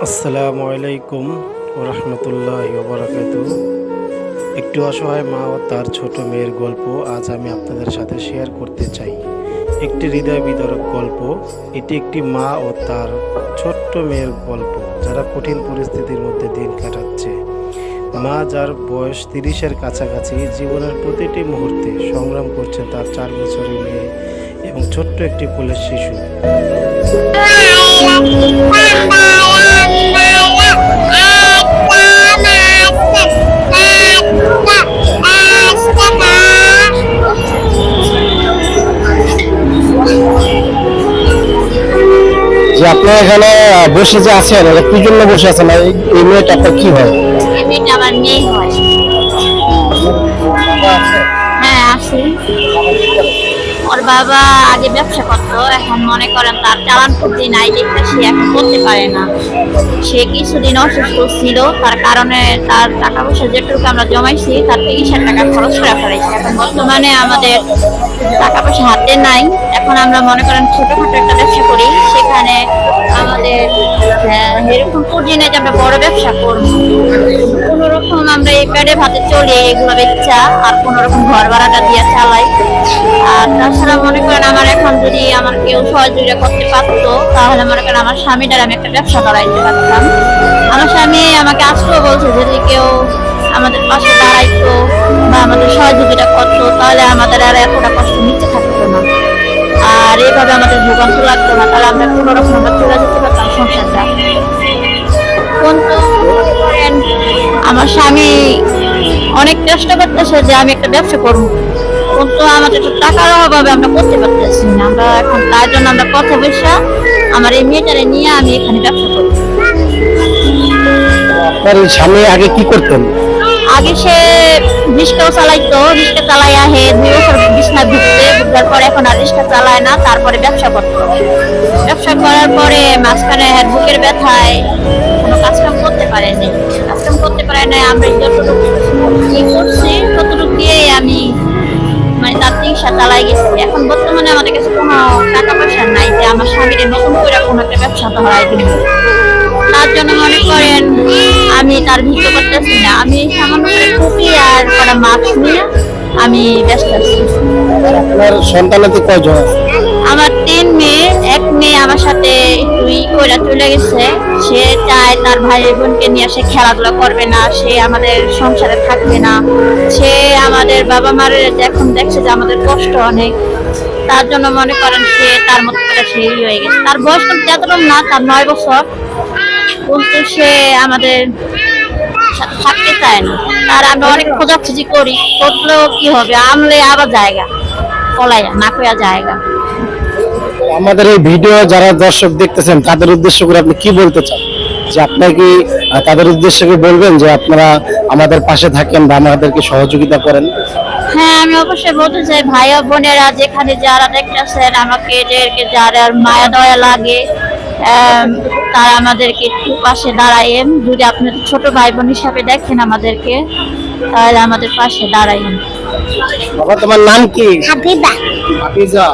আসসালামু আলাইকুম ওয়া রাহমাতুল্লাহি ওয়া বারাকাতুহু। একটু অসহায় মা ও তার ছোট মেয়ের গল্প আজ আমি আপনাদের সাথে শেয়ার করতে চাই। একটি হৃদয় বিদারক গল্প। এটি একটি মা ও তার ছোট্ট মেয়ের গল্প, যারা কঠিন পরিস্থিতির মধ্যে দিন কাটাচ্ছে। মা, যার বয়স 30-এর কাছাকাছি, জীবনের প্রতিটি মুহূর্তে সংগ্রাম করছে তার 4 বছরের মেয়ে এবং ছোট্ট একটি কোলের শিশু। যে আপনি এখানে বসে যে আছেন, এটা কি জন্য বসে আছেন? এই মেয়েটা আপনার কি হয়? এই মেয়েটা আমার মেয়ে হয়। হ্যাঁ, আছে। ওর বাবা আগে ব্যবসা করতো, এখন মনে করেন তার চালান করতে নাই দেখে সে এখন করতে পারে না। সে কিছুদিন অসুস্থ ছিল, তার কারণে তার টাকা পয়সা যেটুকু আমরা জমাইছি তার 30,000 টাকা খরচ করে ফেলেছি। এখন বর্তমানে আমাদের টাকা পয়সা হাতে নাই। এখন আমরা মনে করেন ছোটখাটো একটা ব্যবসা করি, সেখানে আমাদের এরকম পুঁজি নেই যে আমরা বড় ব্যবসা করবো। কোনো রকম আমরা এই পেটে ভাতে চলি, এগুলো বেচা আর কোনো রকম ঘর ভাড়াটা দিয়ে চালাই। আর তাছাড়া মনে করেন আমার এখন যদি আমার কেউ সহযোগিতা করতে পারতো, তাহলে মনে করেন আমার স্বামীটার আমি একটা ব্যবসা দাঁড়াইতে পারতাম। আমার স্বামী আমাকে আজকেও বলছে যদি কেউ আমাদের পাশে দাঁড়াইতো বা আমাদের সহযোগিতা করতো, তাহলে আমাদের আর এতটা কষ্ট নিচে থাকতো না, আর এইভাবে আমাদের ভোগান্ত লাগতো না, তাহলে আমরা কোনো রকম আমরা চলে যেতে পারতাম সংসারটা। কিন্তু আমার স্বামী অনেক চেষ্টা করতেছে যে আমি একটা ব্যবসা করবো, কিন্তু আমাদের তো টাকার অভাবে আমরা করতে পারতেছি না। আমরা এখন তার জন্য আমরা কথা বসে আমার এই মেয়েটারে নিয়ে আমি এখানে ব্যবসা করি। আপনার স্বামী আগে কি করতেন? আগে সে রিক্সাও চালাইতো, রিক্সা চালাই আহে 2 বছর বিছনা ঘুরতে, ঘুরবার পরে এখন আর রিক্সা চালায় না। তারপরে ব্যবসা করতো। ব্যবসা করার পরে মাঝখানে বুকের ব্যথায় কোনো কাজকাম করতে পারেনি। কাজকাম করতে পারে না। আমরা যতটুকু কি করছি ততটুকু দিয়েই আমি মানে তার রিক্সা চালাই গেছি। এখন বর্তমানে আমাদের কাছে কোনো টাকা পয়সা নাই যে আমার স্বামীর নতুন করে কোনো একটা ব্যবসা ধরাই দিব। তার জন্য মনে করেন আমি তার ভিত্তি করতেছি না। আমি সামান্য করে টুপি আর কটা মাছ নিয়ে আমি ব্যস্ত আছি। আপনার সন্তানাতে কয়জন আছে? আমার 3 মেয়ে। এক মেয়ে আমার সাথে একটু করে চলে গেছে। সে চায় তার ভাই বোনকে নিয়ে সে খেলাধুলা করবে না, সে আমাদের সংসারে থাকবে না। সে আমাদের বাবা মার এখন দেখছে যে আমাদের কষ্ট অনেক, তার জন্য মনে করেন সে তার মতো করে সেই হয়ে গেছে। তার বয়স কিন্তু এতটাও না, তার 9 বছর, কিন্তু সে আমাদের সাথে থাকতে চায় না। তার আমরা অনেক খোঁজাখুঁজি করি, করলেও কি হবে, আমলে আবার জায়গা পলাইয়া না কয়া জায়গা। আমাদের এই ভিডিও যারা দর্শক দেখতেছেন তাদের উদ্দেশ্য করে আপনি কি বলতে চান? যে আপনি কি তাদের উদ্দেশ্য করে বলবেন যে আপনারা আমাদের পাশে থাকেন বা আমাদেরকে সহযোগিতা করেন? হ্যাঁ, আমি অবশ্যই বলতে চাই ভাই ও বোনেরা যেখানে যারা দেখতেছেন আমাকে, এদেরকে যারা মায়া দয়া লাগে তারা আমাদেরকে একটু পাশে দাঁড়ায়েন। যদি আপনাদের ছোট ভাই বোন হিসাবে দেখেন আমাদেরকে, তাহলে আমাদের পাশে দাঁড়ায়েন। বাবা, তোমার নাম কি? হাবিবা। হাফিজা।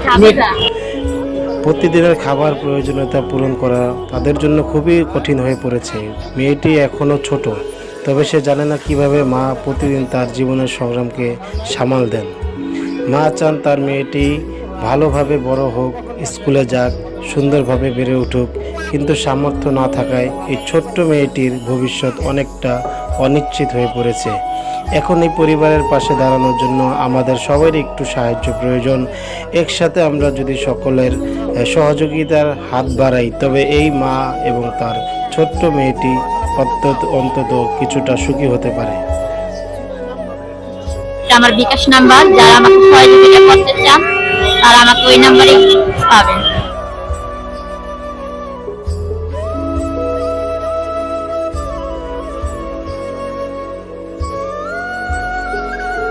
হাবিবা। প্রতিদিনের খাবার প্রয়োজনীয়তা পূরণ করা তাদের জন্য খুবই কঠিন হয়ে পড়েছে। মেয়েটি এখনও ছোট, তবে সে জানে না কিভাবে মা প্রতিদিন তার জীবনের সংগ্রামকে সামাল দেন। মা চান তার মেয়েটি ভালোভাবে বড় হোক, স্কুলে যাক, সুন্দরভাবে বেড়ে উঠুক, কিন্তু সামর্থ্য না থাকায় এই ছোট্ট মেয়েটির ভবিষ্যৎ অনেকটা অনিশ্চিত হয়ে পড়েছে। এখন এই পরিবারের পাশে দাঁড়ানোর জন্য আমাদের সবারই একটু সাহায্য প্রয়োজন। একসাথে আমরা যদি সকলের সহযোগিতার হাত বাড়াই, তবে এই মা এবং তার ছোট্ট মেয়েটি অন্তত কিছুটা সুখী হতে পারে। আমার বিকাশ নাম্বার, যারা আমাকে সহযোগিতা করতে চান তারা আমাকে ওই নাম্বারেই পাবেন।